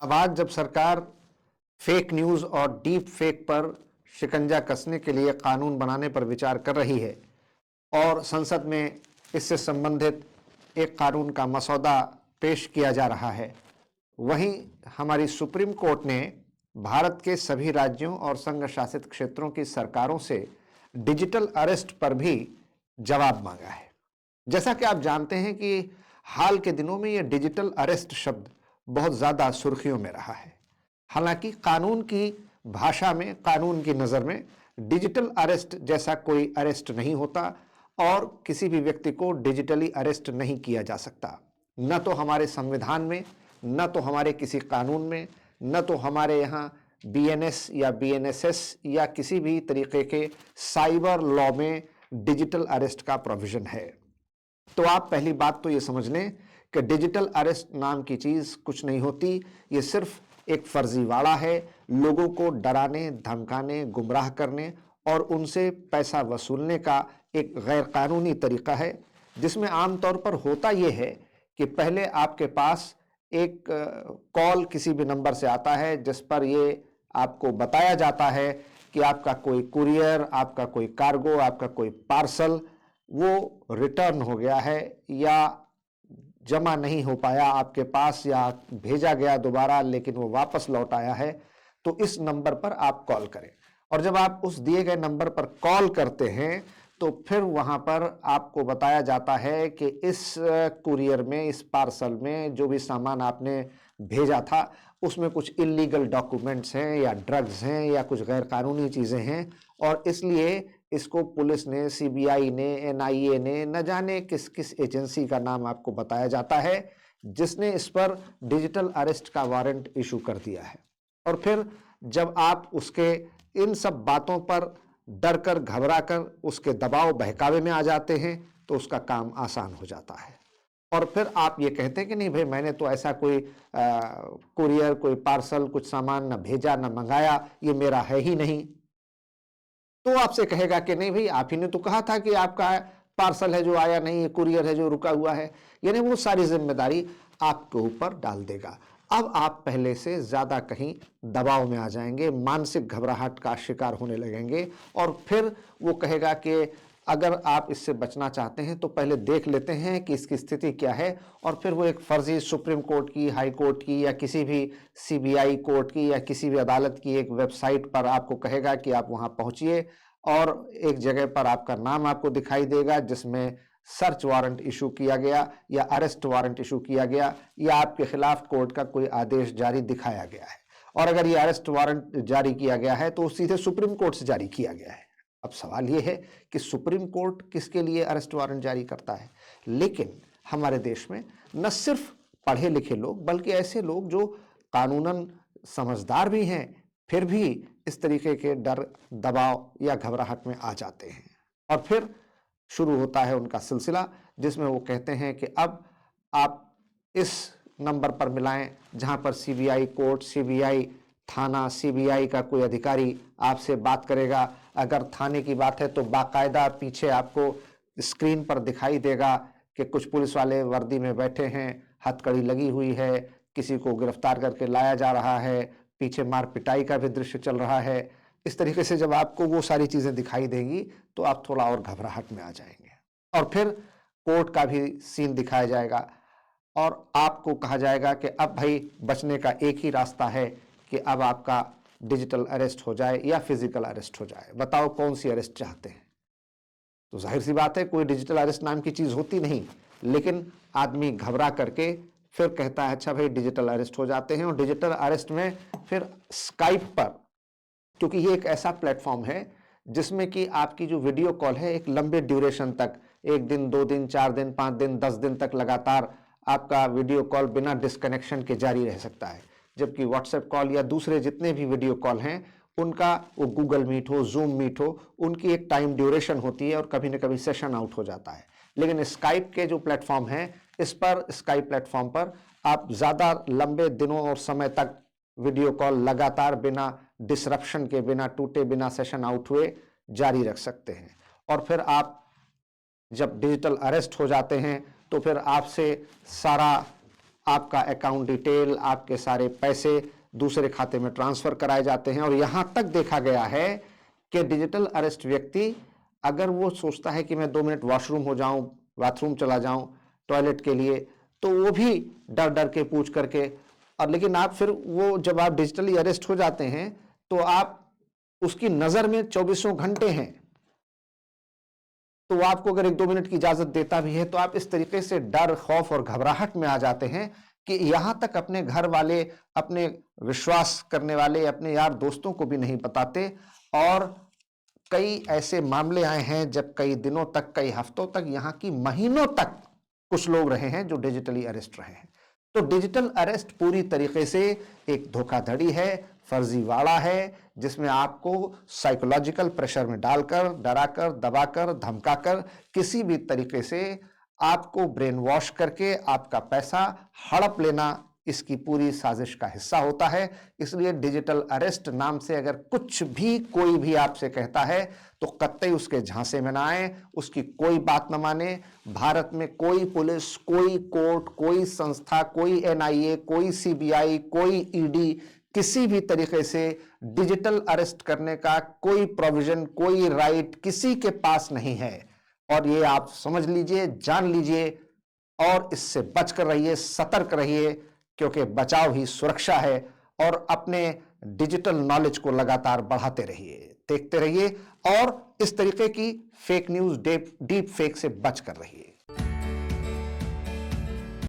अब आज जब सरकार फेक न्यूज़ और डीप फेक पर शिकंजा कसने के लिए कानून बनाने पर विचार कर रही है और संसद में इससे संबंधित एक कानून का मसौदा पेश किया जा रहा है, वहीं हमारी सुप्रीम कोर्ट ने भारत के सभी राज्यों और संघ शासित क्षेत्रों की सरकारों से डिजिटल अरेस्ट पर भी जवाब मांगा है। जैसा कि आप जानते हैं कि हाल के दिनों में यह डिजिटल अरेस्ट शब्द बहुत ज्यादा सुर्खियों में रहा है। हालांकि कानून की भाषा में, कानून की नजर में डिजिटल अरेस्ट जैसा कोई अरेस्ट नहीं होता और किसी भी व्यक्ति को डिजिटली अरेस्ट नहीं किया जा सकता। न तो हमारे संविधान में, न तो हमारे किसी कानून में, न तो हमारे यहाँ बीएनएस या बीएनएसएस या किसी भी तरीके के साइबर लॉ में डिजिटल अरेस्ट का प्रोविजन है। तो आप पहली बात तो ये समझ लें कि डिजिटल अरेस्ट नाम की चीज कुछ नहीं होती। ये सिर्फ एक फर्जीवाड़ा है, लोगों को डराने, धमकाने, गुमराह करने और उनसे पैसा वसूलने का एक गैर कानूनी तरीका है, जिसमें आमतौर पर होता यह है कि पहले आपके पास एक कॉल किसी भी नंबर से आता है जिस पर ये आपको बताया जाता है कि आपका कोई कुरियर, आपका कोई कार्गो, आपका कोई पार्सल वो रिटर्न हो गया है या जमा नहीं हो पाया आपके पास, या भेजा गया दोबारा लेकिन वो वापस लौट आया है, तो इस नंबर पर आप कॉल करें। और जब आप उस दिए गए नंबर पर कॉल करते हैं तो फिर वहां पर आपको बताया जाता है कि इस कुरियर में, इस पार्सल में जो भी सामान आपने भेजा था उसमें कुछ इलीगल डॉक्यूमेंट्स हैं या ड्रग्स हैं या कुछ गैर कानूनी चीजें हैं, और इसलिए इसको पुलिस ने, सीबीआई ने, एनआईए ने, न जाने किस किस एजेंसी का नाम आपको बताया जाता है, जिसने इस पर डिजिटल अरेस्ट का वारंट इशू कर दिया है। और फिर जब आप उसके इन सब बातों पर डर कर, घबरा कर उसके दबाव बहकावे में आ जाते हैं तो उसका काम आसान हो जाता है। और फिर आप ये कहते हैं कि नहीं भाई, मैंने तो ऐसा कोई कुरियर, कोई पार्सल, कुछ सामान न भेजा न मंगाया, ये मेरा है ही नहीं। तो आपसे कहेगा कि नहीं भाई, आप ही ने तो कहा था कि आपका पार्सल है जो आया नहीं है, कुरियर है जो रुका हुआ है, यानी वो सारी जिम्मेदारी आपके ऊपर डाल देगा। अब आप पहले से ज्यादा कहीं दबाव में आ जाएंगे, मानसिक घबराहट का शिकार होने लगेंगे, और फिर वो कहेगा कि अगर आप इससे बचना चाहते हैं तो पहले देख लेते हैं कि इसकी स्थिति क्या है, और फिर वो एक फर्जी सुप्रीम कोर्ट की, हाई कोर्ट की या किसी भी सीबीआई कोर्ट की या किसी भी अदालत की एक वेबसाइट पर आपको कहेगा कि आप वहां पहुंचिए, और एक जगह पर आपका नाम आपको दिखाई देगा जिसमें सर्च वारंट इशू किया गया या अरेस्ट वारंट इशू किया गया या आपके खिलाफ कोर्ट का कोई आदेश जारी दिखाया गया है। और अगर ये अरेस्ट वारंट जारी किया गया है तो सीधे सुप्रीम कोर्ट से जारी किया गया है। अब सवाल यह है कि सुप्रीम कोर्ट किसके लिए अरेस्ट वारंट जारी करता है? लेकिन हमारे देश में न सिर्फ पढ़े लिखे लोग बल्कि ऐसे लोग जो कानूनन समझदार भी हैं, फिर भी इस तरीके के डर, दबाव या घबराहट में आ जाते हैं। और फिर शुरू होता है उनका सिलसिला जिसमें वो कहते हैं कि अब आप इस नंबर पर मिलाएं जहां पर सीबीआई कोर्ट, सीबीआई थाना, सीबीआई का कोई अधिकारी आपसे बात करेगा। अगर थाने की बात है तो बाकायदा पीछे आपको स्क्रीन पर दिखाई देगा कि कुछ पुलिस वाले वर्दी में बैठे हैं, हथकड़ी लगी हुई है, किसी को गिरफ्तार करके लाया जा रहा है, पीछे मार पिटाई का भी दृश्य चल रहा है। इस तरीके से जब आपको वो सारी चीजें दिखाई देंगी तो आप थोड़ा और घबराहट में आ जाएंगे। और फिर कोर्ट का भी सीन दिखाया जाएगा और आपको कहा जाएगा कि अब भाई बचने का एक ही रास्ता है कि अब आपका डिजिटल अरेस्ट हो जाए या फिजिकल अरेस्ट हो जाए। बताओ कौन सी अरेस्ट चाहते हैं? तो जाहिर सी बात है कोई डिजिटल अरेस्ट नाम की चीज होती नहीं, लेकिन आदमी घबरा करके फिर कहता है अच्छा भाई डिजिटल अरेस्ट हो जाते हैं। और डिजिटल अरेस्ट में फिर स्काइप पर, क्योंकि ये एक ऐसा प्लेटफॉर्म है जिसमें कि आपकी जो वीडियो कॉल है एक लंबे ड्यूरेशन तक, 1 दिन, 2 दिन, 4 दिन, 5 दिन, 10 दिन तक लगातार आपका वीडियो कॉल बिना डिस्कनेक्शन के जारी रह सकता है। जबकि व्हाट्सएप कॉल या दूसरे जितने भी वीडियो कॉल हैं उनका, वो गूगल मीट हो, जूम मीट हो, उनकी एक टाइम ड्यूरेशन होती है और कभी ना कभी सेशन आउट हो जाता है। लेकिन स्काइप के जो प्लेटफॉर्म है, इस पर, स्काइप प्लेटफॉर्म पर आप ज्यादा लंबे दिनों और समय तक वीडियो कॉल लगातार बिना डिसरप्शन के, बिना टूटे, बिना सेशन आउट हुए जारी रख सकते हैं। और फिर आप जब डिजिटल अरेस्ट हो जाते हैं तो फिर आपसे सारा आपका अकाउंट डिटेल, आपके सारे पैसे दूसरे खाते में ट्रांसफर कराए जाते हैं। और यहां तक देखा गया है कि डिजिटल अरेस्ट व्यक्ति अगर वो सोचता है कि मैं 2 मिनट वॉशरूम हो जाऊं, बाथरूम चला जाऊं टॉयलेट के लिए, तो वो भी डर डर के पूछ करके, और लेकिन आप फिर वो जब आप डिजिटली अरेस्ट हो जाते हैं तो आप उसकी नजर में 24 घंटे हैं, तो वो आपको अगर 1-2 मिनट की इजाजत देता भी है तो आप इस तरीके से डर, खौफ और घबराहट में आ जाते हैं कि यहां तक अपने घर वाले, अपने विश्वास करने वाले, अपने यार दोस्तों को भी नहीं बताते। और कई ऐसे मामले आए हैं जब कई दिनों तक, कई हफ्तों तक, यहां की महीनों तक कुछ लोग रहे हैं जो डिजिटली अरेस्ट रहे हैं। तो डिजिटल अरेस्ट पूरी तरीके से एक धोखाधड़ी है, फर्जीवाड़ा है, जिसमें आपको साइकोलॉजिकल प्रेशर में डालकर, डराकर, दबाकर, धमकाकर, किसी भी तरीके से आपको ब्रेन वॉश करके आपका पैसा हड़प लेना इसकी पूरी साजिश का हिस्सा होता है। इसलिए डिजिटल अरेस्ट नाम से अगर कुछ भी कोई भी आपसे कहता है तो कतई उसके झांसे में ना आए, उसकी कोई बात न माने। भारत में कोई पुलिस, कोई कोर्ट, कोई संस्था, कोई एनआईए, कोई सीबीआई, कोई ईडी किसी भी तरीके से डिजिटल अरेस्ट करने का कोई प्रोविजन, कोई राइट किसी के पास नहीं है। और ये आप समझ लीजिए, जान लीजिए, और इससे बचकर रहिए, सतर्क रहिए, क्योंकि बचाव ही सुरक्षा है। और अपने डिजिटल नॉलेज को लगातार बढ़ाते रहिए, देखते रहिए, और इस तरीके की फेक न्यूज, डीप फेक से बचकर रहिए।